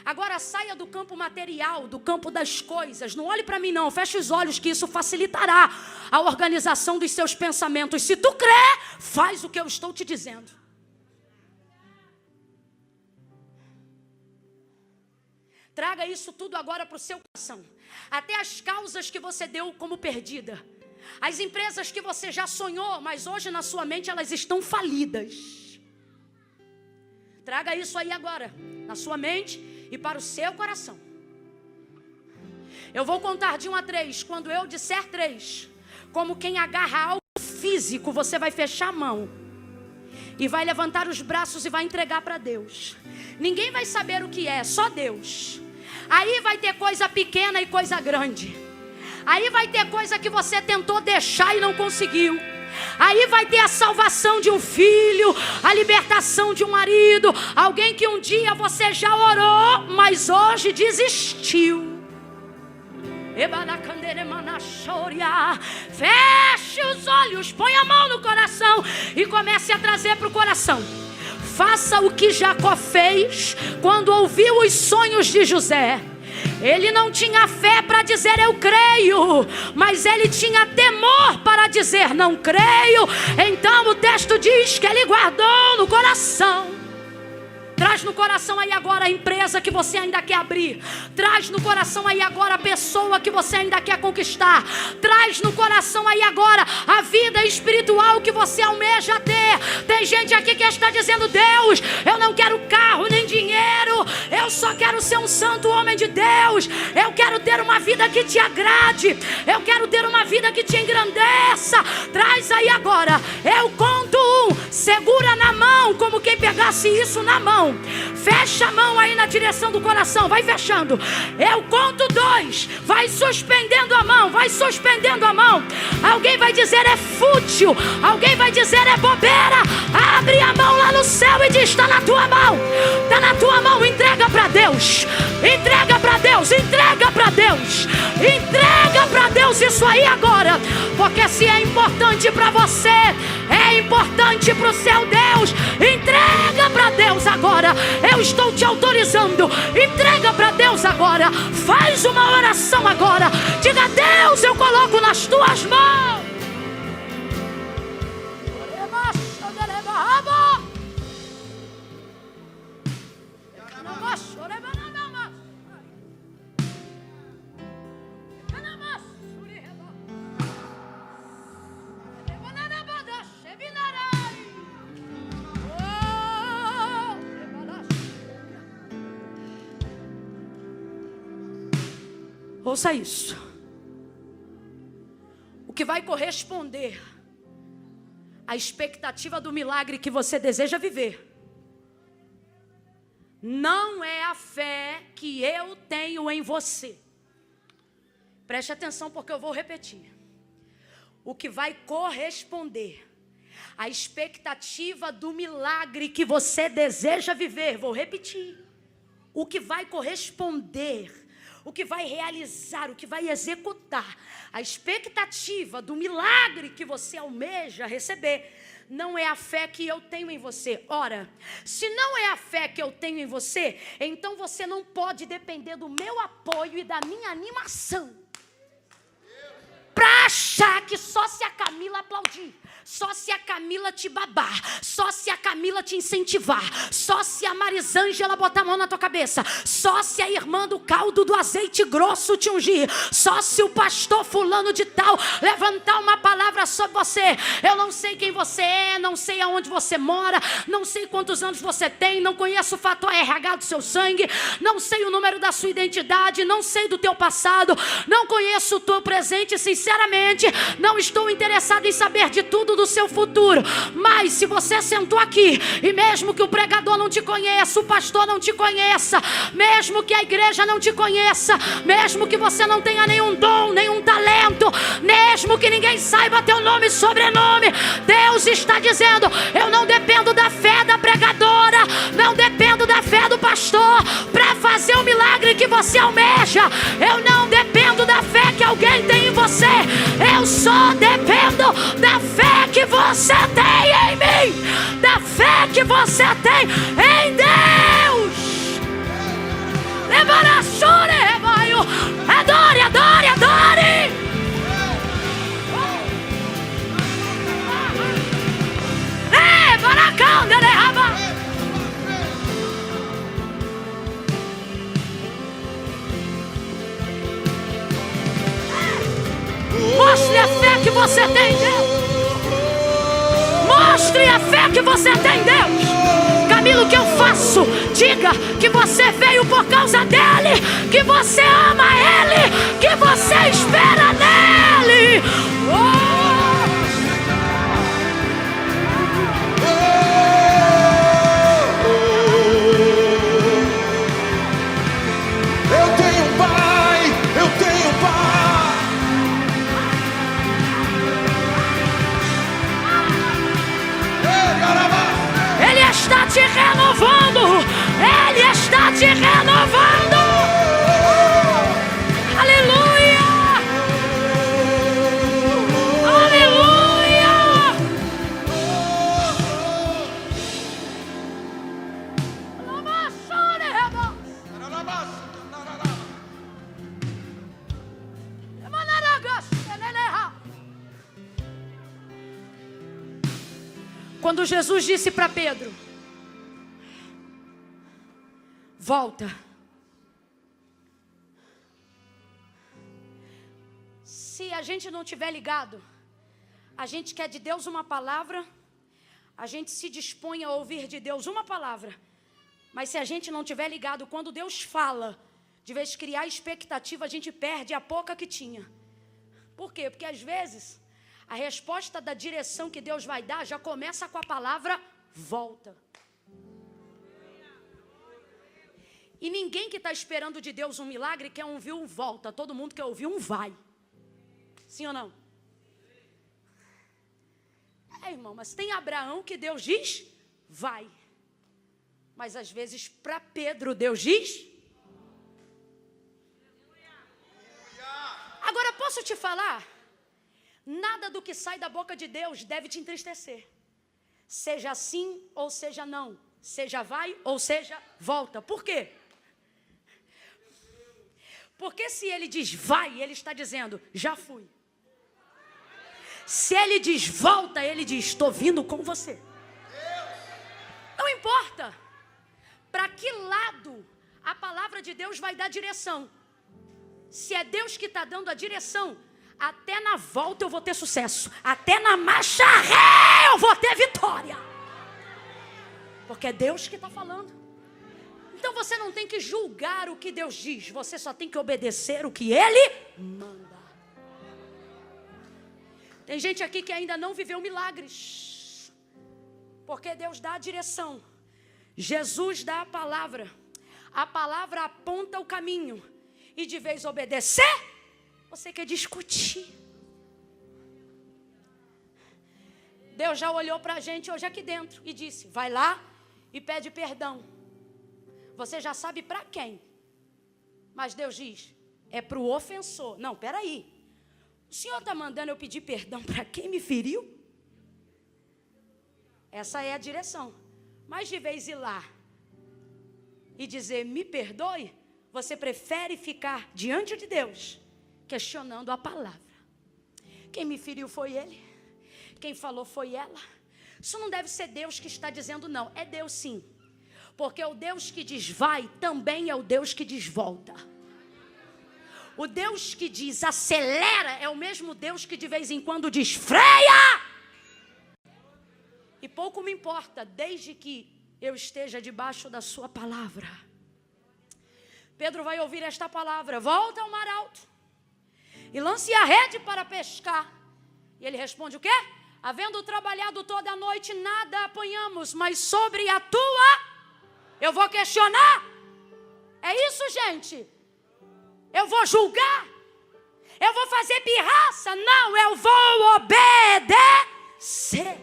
Agora saia do campo material, do campo das coisas. Não olhe para mim não, feche os olhos, que isso facilitará a organização dos seus pensamentos. Se tu crê, faz o que eu estou te dizendo. Traga isso tudo agora para o seu coração. Até as causas que você deu como perdida. As empresas que você já sonhou, mas hoje na sua mente elas estão falidas. Traga isso aí agora, na sua mente e para o seu coração. Eu vou contar de 1 a 3. Quando eu disser 3, como quem agarra algo físico, você vai fechar a mão e vai levantar os braços e vai entregar para Deus. Ninguém vai saber o que é, só Deus. Aí vai ter coisa pequena e coisa grande. Aí vai ter coisa que você tentou deixar e não conseguiu. Aí vai ter a salvação de um filho, a libertação de um marido, alguém que um dia você já orou, mas hoje desistiu. Feche os olhos, põe a mão no coração e comece a trazer para o coração. Faça o que Jacó fez quando ouviu os sonhos de José. Ele não tinha fé para dizer eu creio, mas ele tinha temor para dizer não creio. Então o texto diz que ele guardou no coração. Traz no coração aí agora a empresa que você ainda quer abrir. Traz no coração aí agora a pessoa que você ainda quer conquistar. Traz no coração aí agora a vida espiritual que você almeja ter. Tem gente aqui que está dizendo: Deus, eu não quero carro nem dinheiro, eu só quero ser um santo homem de Deus. Eu quero ter uma vida que te agrade, eu quero ter uma vida que te engrandeça. Traz aí agora. Eu conto 1, segura na mão como quem pegasse isso na mão. Fecha a mão aí na direção do coração, vai fechando. Eu conto 2, vai suspendendo a mão, vai suspendendo a mão. Alguém vai dizer é fútil, alguém vai dizer é bobeira. Abre a mão lá no céu e diz: está na tua mão, está na tua mão. Entrega para Deus, entrega para Deus, entrega para Deus, entrega para Deus isso aí agora. Porque se é importante para você, é importante para o seu Deus. Entrega para Deus agora. Eu estou te autorizando. Entrega para Deus agora. Faz uma oração agora. Diga: Deus, eu coloco nas tuas mãos. Ouça isso. O que vai corresponder à expectativa do milagre que você deseja viver não é a fé que eu tenho em você. Preste atenção, porque eu vou repetir. O que vai corresponder à expectativa do milagre que você deseja viver, vou repetir. O que vai corresponder, o que vai realizar, o que vai executar a expectativa do milagre que você almeja receber, não é a fé que eu tenho em você. Ora, se não é a fé que eu tenho em você, então você não pode depender do meu apoio e da minha animação para achar que só se a Camila aplaudir, só se a Camila te babar, só se a Camila te incentivar, só se a Marisângela botar a mão na tua cabeça, só se a irmã do caldo do azeite grosso te ungir, só se o pastor fulano de tal levantar uma palavra sobre você. Eu não sei quem você é, não sei aonde você mora, não sei quantos anos você tem, não conheço o fator RH do seu sangue, não sei o número da sua identidade, não sei do teu passado, não conheço o teu presente, sinceramente, não estou interessado em saber de tudo do seu futuro. Mas se você sentou aqui, e mesmo que o pregador não te conheça, o pastor não te conheça, mesmo que a igreja não te conheça, mesmo que você não tenha nenhum dom, nenhum talento, mesmo que ninguém saiba teu nome e sobrenome, Deus está dizendo: eu não dependo da fé da pregadora, não dependo da fé do pastor para fazer o milagre que você almeja. Eu não dependo da fé que alguém tem em você, eu só dependo da fé que você tem em mim, da fé que você tem em Deus. Adore, adore, adore. Mostre a fé que você tem em Deus. Mostre a fé que você tem em Deus. Camila, o que eu faço? Diga que você veio por causa dele, que você ama ele, que você espera nele. Eu tenho um pai, eu tenho um pai. Ele está te renovando. Ele está te renovando. Aleluia. Aleluia. Quando Jesus disse para Pedro: volta. Se a gente não tiver ligado, a gente quer de Deus uma palavra, a gente se dispõe a ouvir de Deus uma palavra, mas se a gente não tiver ligado, quando Deus fala, de vez de criar expectativa, a gente perde a pouca que tinha. Por quê? Porque às vezes a resposta da direção que Deus vai dar já começa com a palavra volta. E ninguém que está esperando de Deus um milagre quer ouvir um volta. Todo mundo quer ouvir um vai. Sim ou não? Irmão, mas tem Abraão que Deus diz vai. Mas às vezes para Pedro Deus diz. Agora posso te falar? Nada do que sai da boca de Deus deve te entristecer. Seja sim ou seja não. Seja vai ou seja volta. Por quê? Porque se ele diz vai, ele está dizendo já fui. Se ele diz volta, ele diz estou vindo com você. Não importa para que lado a palavra de Deus vai dar direção. Se é Deus que está dando a direção, até na volta eu vou ter sucesso. Até na marcha ré eu vou ter vitória. Porque é Deus que está falando. Então você não tem que julgar o que Deus diz. Você só tem que obedecer o que Ele manda. Tem gente aqui que ainda não viveu milagres. Porque Deus dá a direção. Jesus dá a palavra. A palavra aponta o caminho. E de vez obedecer, você quer discutir. Deus já olhou para a gente hoje aqui dentro e disse: vai lá e pede perdão. Você já sabe para quem. Mas Deus diz: é para o ofensor. Não, peraí. O Senhor está mandando eu pedir perdão para quem me feriu? Essa é a direção. Mas de vez ir lá e dizer me perdoe, você prefere ficar diante de Deus questionando a palavra. Quem me feriu foi ele. Quem falou foi ela. Isso não deve ser Deus que está dizendo não. É Deus sim. Porque o Deus que diz vai também é o Deus que diz volta. O Deus que diz acelera é o mesmo Deus que de vez em quando diz freia. E pouco me importa, desde que eu esteja debaixo da sua palavra. Pedro vai ouvir esta palavra: volta ao mar alto e lance a rede para pescar. E ele responde o quê? Havendo trabalhado toda a noite, nada apanhamos, mas sobre a tua... Eu vou questionar? É isso, gente? Eu vou julgar? Eu vou fazer pirraça? Não, eu vou obedecer.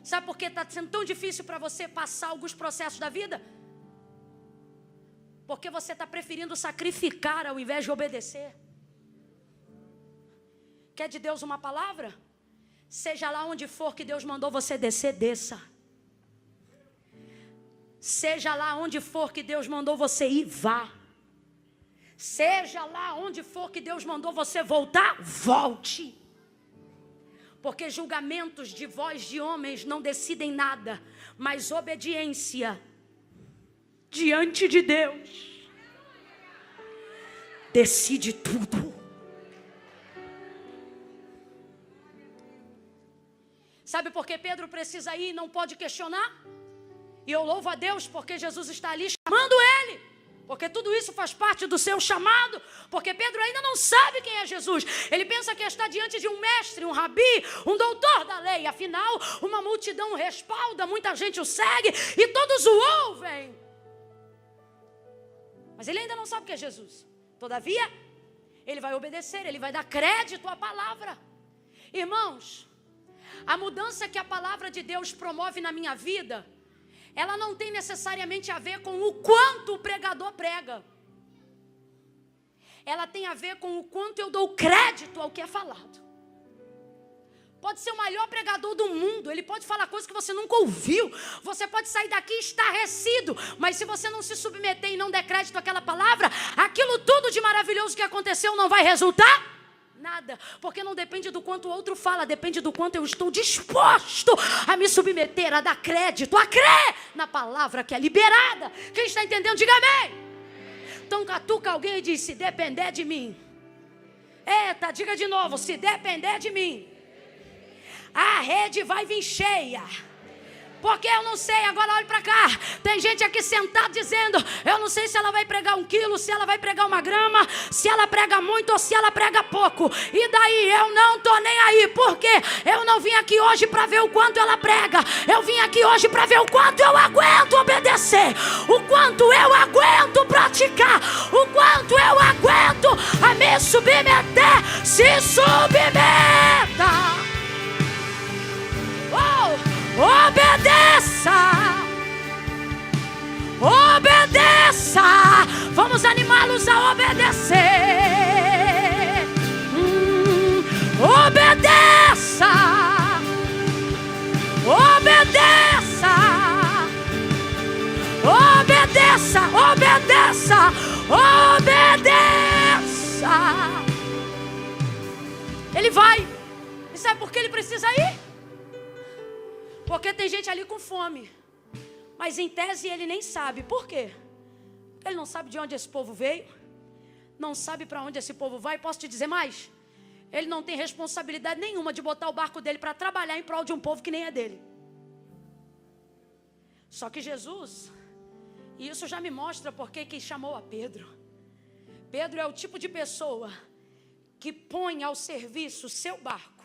Sabe por que está sendo tão difícil para você passar alguns processos da vida? Porque você está preferindo sacrificar ao invés de obedecer. Quer de Deus uma palavra? Seja lá onde for que Deus mandou você descer, desça. Seja lá onde for que Deus mandou você ir, vá. Seja lá onde for que Deus mandou você voltar, volte. Porque julgamentos de voz de homens não decidem nada, mas obediência diante de Deus decide tudo. Sabe por que Pedro precisa ir e não pode questionar? E eu louvo a Deus porque Jesus está ali chamando ele. Porque tudo isso faz parte do seu chamado. Porque Pedro ainda não sabe quem é Jesus. Ele pensa que está diante de um mestre, um rabi, um doutor da lei. Afinal, uma multidão o respalda, muita gente o segue e todos o ouvem. Mas ele ainda não sabe o que é Jesus. Todavia, ele vai obedecer, ele vai dar crédito à palavra. Irmãos, a mudança que a palavra de Deus promove na minha vida, ela não tem necessariamente a ver com o quanto o pregador prega. Ela tem a ver com o quanto eu dou crédito ao que é falado. Pode ser o maior pregador do mundo, ele pode falar coisas que você nunca ouviu. Você pode sair daqui estarrecido, mas se você não se submeter e não der crédito àquela palavra, aquilo tudo de maravilhoso que aconteceu não vai resultar nada, porque não depende do quanto o outro fala, depende do quanto eu estou disposto a me submeter, a dar crédito, a crer na palavra que é liberada. Quem está entendendo, diga amém. Então catuca alguém e diz: se depender de mim. Eita, diga de novo: se depender de mim, a rede vai vir cheia. Porque eu não sei, agora olhe para cá. Tem gente aqui sentada dizendo: eu não sei se ela vai pregar 1 quilo, se ela vai pregar 1 grama, se ela prega muito ou se ela prega pouco. E daí? Eu não estou nem aí. Por quê? Eu não vim aqui hoje para ver o quanto ela prega. Eu vim aqui hoje para ver o quanto eu aguento obedecer, o quanto eu aguento praticar, o quanto eu aguento a me submeter. Se submeta. Obedeça, obedeça. Vamos animá-los a obedecer. Obedeça, obedeça, obedeça, obedeça, obedeça. Ele vai. E sabe por que ele precisa ir? Porque tem gente ali com fome, mas em tese ele nem sabe. Por quê? Ele não sabe de onde esse povo veio, não sabe para onde esse povo vai. Posso te dizer mais? Ele não tem responsabilidade nenhuma de botar o barco dele para trabalhar em prol de um povo que nem é dele. Só que Jesus, e isso já me mostra porque que chamou a Pedro. Pedro é o tipo de pessoa que põe ao serviço o seu barco,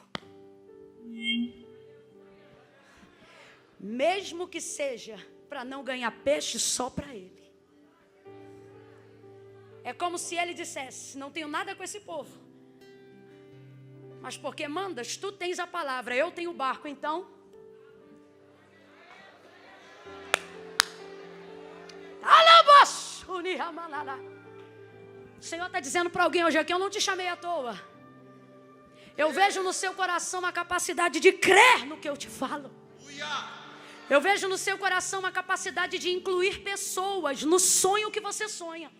mesmo que seja para não ganhar peixe só para ele. É como se ele dissesse: não tenho nada com esse povo, mas porque mandas, tu tens a palavra, eu tenho o barco, então o Senhor está dizendo para alguém hoje aqui: eu não te chamei à toa. Eu vejo no seu coração a capacidade de crer no que eu te falo. Eu vejo no seu coração uma capacidade de incluir pessoas no sonho que você sonha.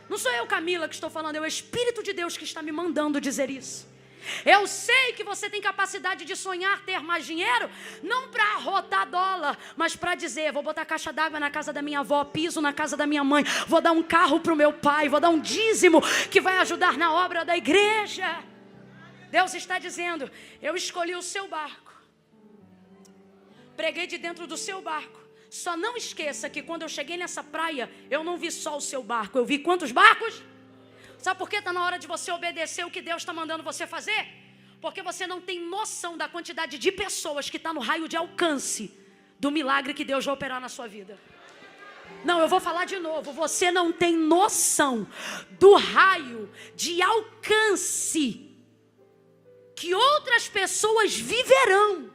Não sou eu, Camila, que estou falando, é o Espírito de Deus que está me mandando dizer isso. Eu sei que você tem capacidade de sonhar ter mais dinheiro, não para arrotar dólar, mas para dizer, vou botar caixa d'água na casa da minha avó, piso na casa da minha mãe, vou dar um carro para o meu pai, vou dar um dízimo que vai ajudar na obra da igreja. Deus está dizendo, eu escolhi o seu barco, preguei de dentro do seu barco. Só não esqueça que quando eu cheguei nessa praia, eu não vi só o seu barco, eu vi quantos barcos? Sabe por que está na hora de você obedecer o que Deus está mandando você fazer? Porque você não tem noção da quantidade de pessoas que está no raio de alcance do milagre que Deus vai operar na sua vida. Não, eu vou falar de novo. Você não tem noção do raio de alcance que outras pessoas viverão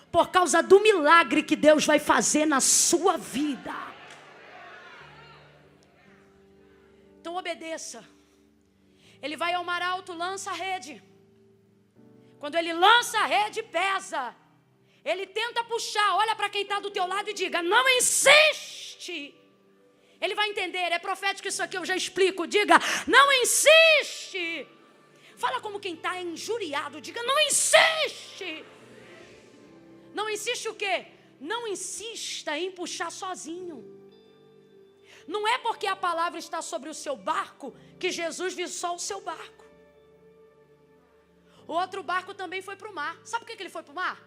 por causa do milagre que Deus vai fazer na sua vida. Então obedeça. Ele vai ao mar alto, lança a rede. Quando ele lança a rede, pesa. Ele tenta puxar, olha para quem está do teu lado e diga, não insiste. Ele vai entender, é profético isso aqui, eu já explico. Diga, não insiste. Fala como quem está injuriado, diga, não insiste. Não insiste o quê? Não insista em puxar sozinho. Não é porque a palavra está sobre o seu barco que Jesus viu só o seu barco. O outro barco também foi para o mar. Sabe por que ele foi para o mar?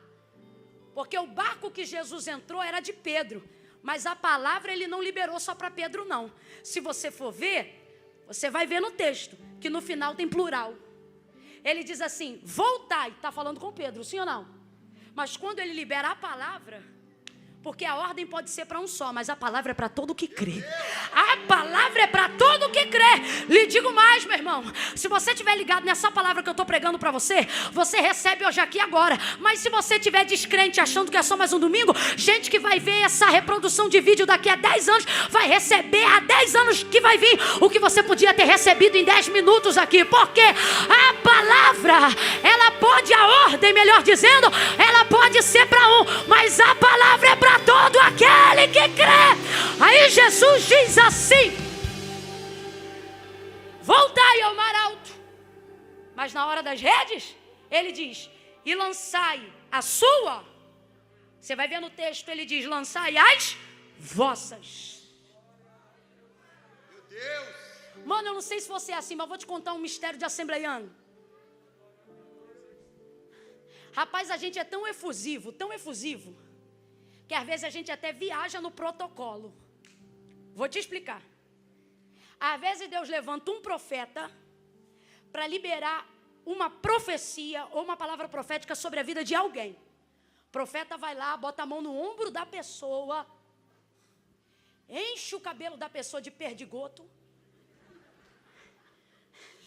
Porque o barco que Jesus entrou era de Pedro. Mas a palavra ele não liberou só para Pedro, não. Se você for ver, você vai ver no texto que no final tem plural. Ele diz assim, voltai. Está falando com Pedro, sim ou não? Mas quando ele libera a palavra, porque a ordem pode ser para um só, mas a palavra é para todo que crê. A palavra é para todo que crê. Lhe digo mais, meu irmão. Se você estiver ligado nessa palavra que eu estou pregando para você, você recebe hoje aqui agora. Mas se você estiver descrente, achando que é só mais um domingo, gente que vai ver essa reprodução de vídeo daqui a 10 anos, vai receber há 10 anos que vai vir o que você podia ter recebido em 10 minutos aqui. Porque a palavra, ela pode, a ordem, melhor dizendo, ela pode ser para um, mas a palavra é para todo aquele que crê. Aí Jesus diz assim, voltai ao mar alto. Mas na hora das redes, ele diz, e lançai a sua. Você vai ver no texto, ele diz, lançai as vossas. Meu Deus. Mano, eu não sei se você é assim, mas vou te contar um mistério de assembleiano. Rapaz, a gente é tão efusivo, que às vezes a gente até viaja no protocolo. Vou te explicar. Às vezes Deus levanta um profeta para liberar uma profecia ou uma palavra profética sobre a vida de alguém. O profeta vai lá, bota a mão no ombro da pessoa, enche o cabelo da pessoa de perdigoto,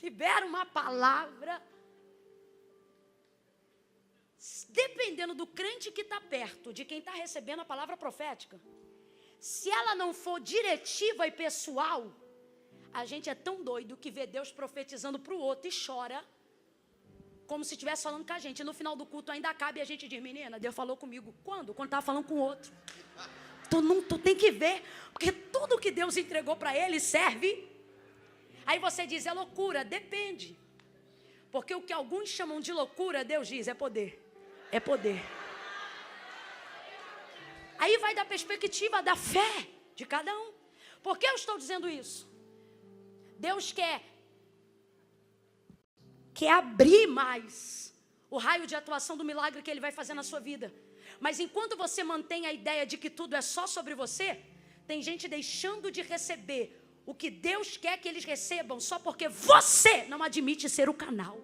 libera uma palavra. Dependendo do crente que está perto, de quem está recebendo a palavra profética, se ela não for diretiva e pessoal, a gente é tão doido que vê Deus profetizando para o outro e chora, como se estivesse falando com a gente. E no final do culto ainda acaba e a gente diz, menina, Deus falou comigo. Quando? Quando estava falando com o outro. Tu tem que ver, porque tudo que Deus entregou para ele serve. Aí você diz, é loucura. Depende. Porque o que alguns chamam de loucura, Deus diz, é poder. É poder. Aí vai da perspectiva da fé de cada um. Por que eu estou dizendo isso? Deus quer abrir mais o raio de atuação do milagre que Ele vai fazer na sua vida. Mas enquanto você mantém a ideia de que tudo é só sobre você, tem gente deixando de receber o que Deus quer que eles recebam só porque você não admite ser o canal.